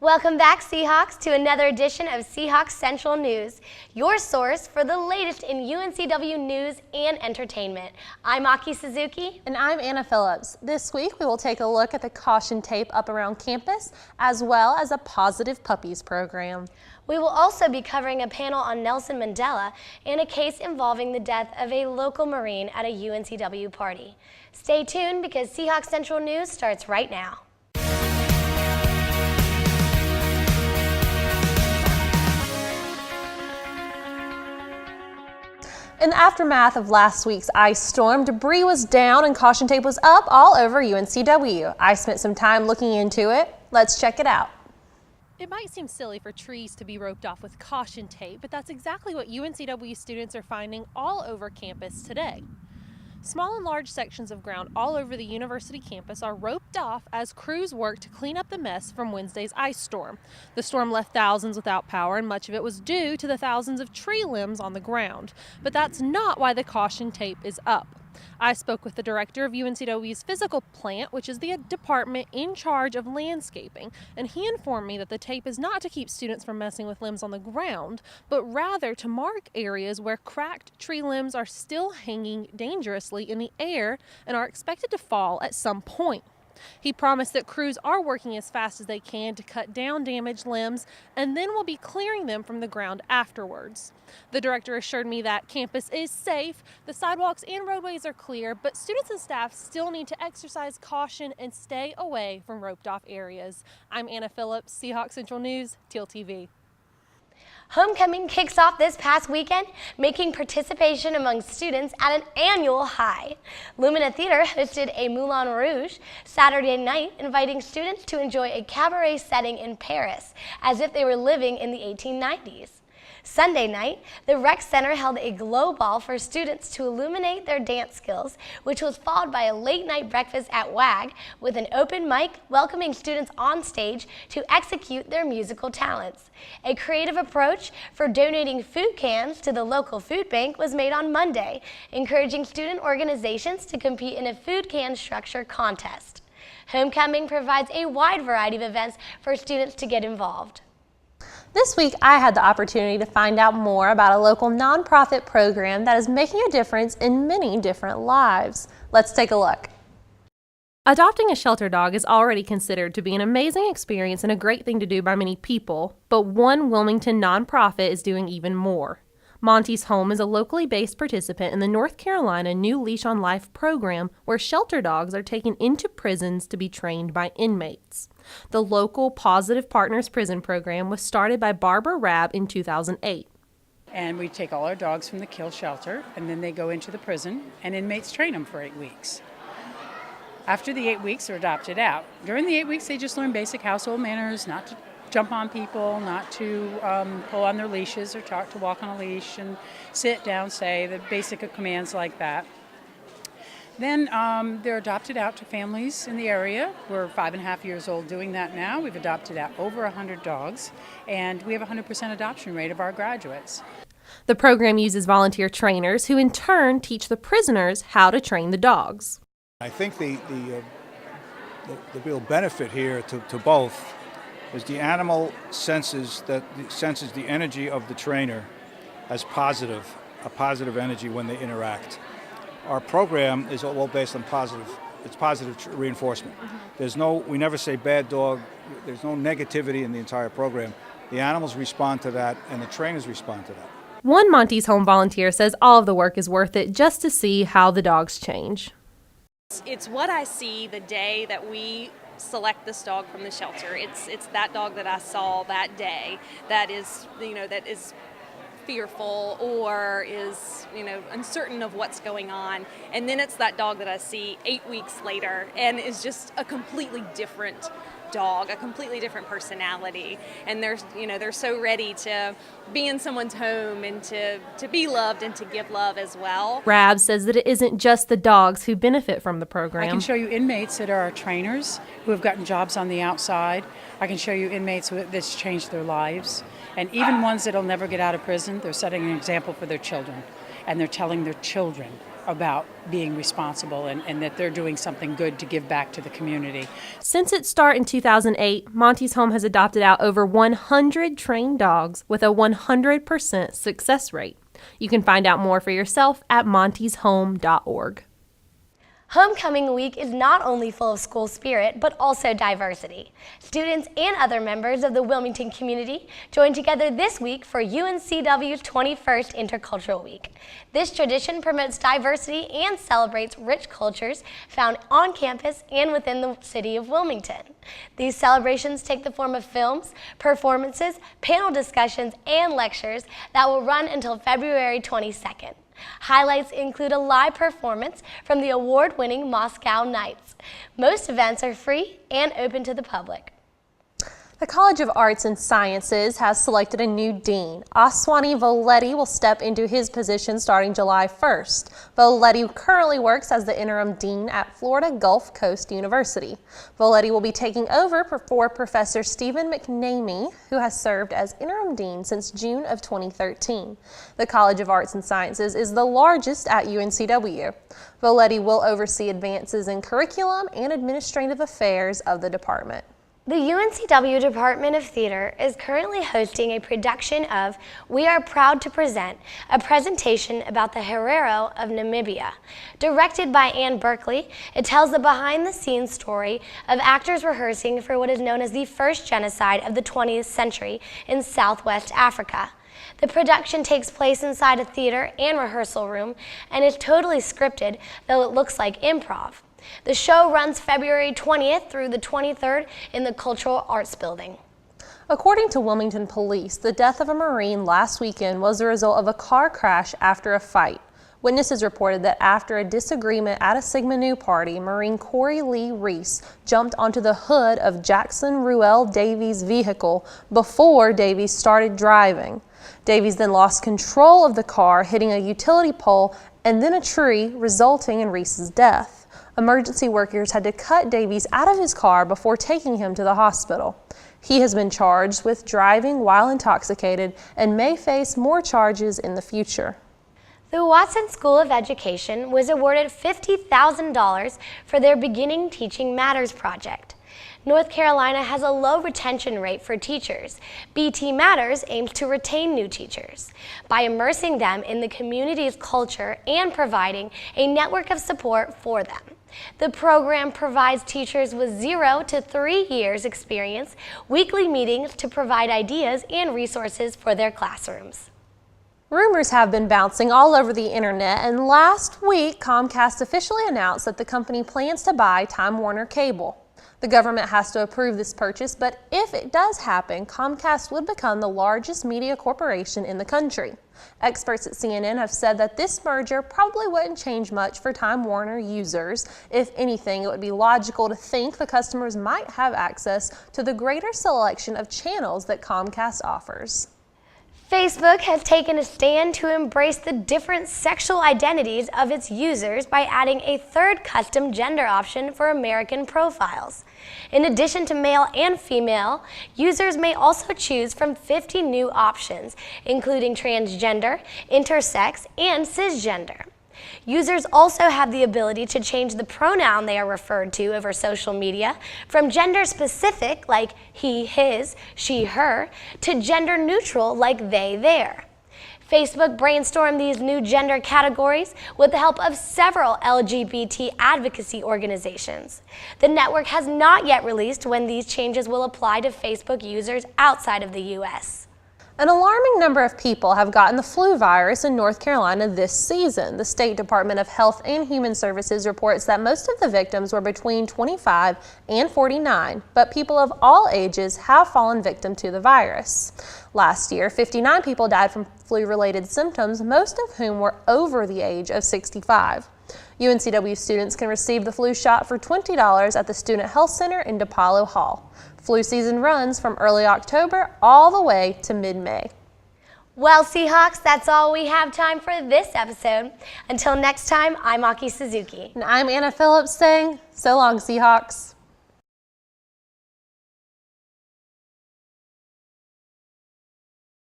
Welcome back, Seahawks, to another edition of Seahawk Central News, your source for the latest in UNCW news and entertainment. I'm Suzuki. And I'm Anna Phillips. This week we will take a look at the caution tape up around campus, as well as a Positive Puppies program. We will also be covering a panel on Nelson Mandela and a case involving the death of a local Marine at a UNCW party. Stay tuned because Seahawk Central News starts right now. In the aftermath of last week's ice storm, debris was down and caution tape was up all over UNCW. I spent some time looking into it. Let's check it out. It might seem silly for trees to be roped off with caution tape, but that's exactly what UNCW students are finding all over campus today. Small and large sections of ground all over the university campus are roped off as crews work to clean up the mess from Wednesday's ice storm. The storm left thousands without power, and much of it was due to the thousands of tree limbs on the ground. But that's not why the caution tape is up. I spoke with the director of UNCW's physical plant, which is the department in charge of landscaping, and he informed me that the tape is not to keep students from messing with limbs on the ground, but rather to mark areas where cracked tree limbs are still hanging dangerously in the air and are expected to fall at some point. He promised that crews are working as fast as they can to cut down damaged limbs and then will be clearing them from the ground afterwards. The director assured me that campus is safe, the sidewalks and roadways are clear, but students and staff still need to exercise caution and stay away from roped off areas. I'm Anna Phillips, Seahawk Central News, TealTV. Homecoming kicks off this past weekend, making participation among students at an annual high. Lumina Theater hosted a Moulin Rouge Saturday night, inviting students to enjoy a cabaret setting in Paris, as if they were living in the 1890s. Sunday night, the Rec Center held a glow ball for students to illuminate their dance skills, which was followed by a late-night breakfast at WAG with an open mic welcoming students on stage to execute their musical talents. A creative approach for donating food cans to the local food bank was made on Monday, encouraging student organizations to compete in a food can structure contest. Homecoming provides a wide variety of events for students to get involved. This week, I had the opportunity to find out more about a local nonprofit program that is making a difference in many different lives. Let's take a look. Adopting a shelter dog is already considered to be an amazing experience and a great thing to do by many people, but one Wilmington nonprofit is doing even more. Monty's Home is a locally based participant in the North Carolina New Leash on Life program, where shelter dogs are taken into prisons to be trained by inmates. The local Positive Partners prison program was started by Barbara Rabb in 2008. And we take all our dogs from the kill shelter, and then they go into the prison, and inmates train them for 8 weeks. After the 8 weeks, they're adopted out. During the 8 weeks, they just learn basic household manners, not to jump on people, not to pull on their leashes or to walk on a leash, and sit down, stay, the basic commands like that. Then they're adopted out to families in the area. We're 5.5 years old doing that now. We've adopted out over 100 dogs, and we have a 100% adoption rate of our graduates. The program uses volunteer trainers who in turn teach the prisoners how to train the dogs. I think the real benefit here to both is the animal senses the energy of the trainer as a positive energy when they interact. Our program is all based on positive reinforcement. We never say bad dog. There's no negativity in the entire program. The animals respond to that, and the trainers respond to that. One Monty's Home volunteer says all of the work is worth it just to see how the dogs change. It's what I see the day that we select this dog from the shelter. It's that dog that I saw that day that is fearful or is uncertain of what's going on, and then it's that dog that I see 8 weeks later and is just a completely different dog, a completely different personality, and they're so ready to be in someone's home and to be loved and to give love as well. Rab says that it isn't just the dogs who benefit from the program. I can show you inmates that are our trainers who have gotten jobs on the outside. I can show you inmates that's changed their lives, and even ones that'll never get out of prison. They're setting an example for their children, and they're telling their children about being responsible and that they're doing something good to give back to the community. Since its start in 2008, Monty's Home has adopted out over 100 trained dogs with a 100% success rate. You can find out more for yourself at montyshome.org. Homecoming week is not only full of school spirit, but also diversity. Students and other members of the Wilmington community joined together this week for UNCW's 21st Intercultural Week. This tradition promotes diversity and celebrates rich cultures found on campus and within the city of Wilmington. These celebrations take the form of films, performances, panel discussions, and lectures that will run until February 22nd. Highlights include a live performance from the award-winning Moscow Knights. Most events are free and open to the public. The College of Arts and Sciences has selected a new dean. Aswani Voletti will step into his position starting July 1st. Voletti currently works as the interim dean at Florida Gulf Coast University. Voletti will be taking over for Professor Stephen McNamee, who has served as interim dean since June of 2013. The College of Arts and Sciences is the largest at UNCW. Voletti will oversee advances in curriculum and administrative affairs of the department. The UNCW Department of Theater is currently hosting a production of We Are Proud to Present, a presentation about the Herero of Namibia. Directed by Anne Berkeley, it tells the behind-the-scenes story of actors rehearsing for what is known as the first genocide of the 20th century in Southwest Africa. The production takes place inside a theater and rehearsal room and is totally scripted, though it looks like improv. The show runs February 20th through the 23rd in the Cultural Arts Building. According to Wilmington Police, the death of a Marine last weekend was the result of a car crash after a fight. Witnesses reported that after a disagreement at a Sigma Nu party, Marine Corey Lee Reese jumped onto the hood of Jackson Ruel Davies' vehicle before Davies started driving. Davies then lost control of the car, hitting a utility pole and then a tree, resulting in Reese's death. Emergency workers had to cut Davies out of his car before taking him to the hospital. He has been charged with driving while intoxicated and may face more charges in the future. The Watson School of Education was awarded $50,000 for their Beginning Teaching Matters project. North Carolina has a low retention rate for teachers. BT Matters aims to retain new teachers by immersing them in the community's culture and providing a network of support for them. The program provides teachers with 0 to 3 years experience, weekly meetings to provide ideas and resources for their classrooms. Rumors have been bouncing all over the internet, and last week Comcast officially announced that the company plans to buy Time Warner Cable. The government has to approve this purchase, but if it does happen, Comcast would become the largest media corporation in the country. Experts at CNN have said that this merger probably wouldn't change much for Time Warner users. If anything, it would be logical to think the customers might have access to the greater selection of channels that Comcast offers. Facebook has taken a stand to embrace the different sexual identities of its users by adding a third custom gender option for American profiles. In addition to male and female, users may also choose from 50 new options, including transgender, intersex, and cisgender. Users also have the ability to change the pronoun they are referred to over social media from gender specific like he, his, she, her, to gender neutral like they, their. Facebook brainstormed these new gender categories with the help of several LGBT advocacy organizations. The network has not yet released when these changes will apply to Facebook users outside of the U.S. An alarming number of people have gotten the flu virus in North Carolina this season. The State Department of Health and Human Services reports that most of the victims were between 25 and 49, but people of all ages have fallen victim to the virus. Last year, 59 people died from flu-related symptoms, most of whom were over the age of 65. UNCW students can receive the flu shot for $20 at the Student Health Center in DePaulo Hall. Flu season runs from early October all the way to mid-May. Well, Seahawks, that's all we have time for this episode. Until next time, I'm Suzuki. And I'm Anna Phillips saying, so long, Seahawks.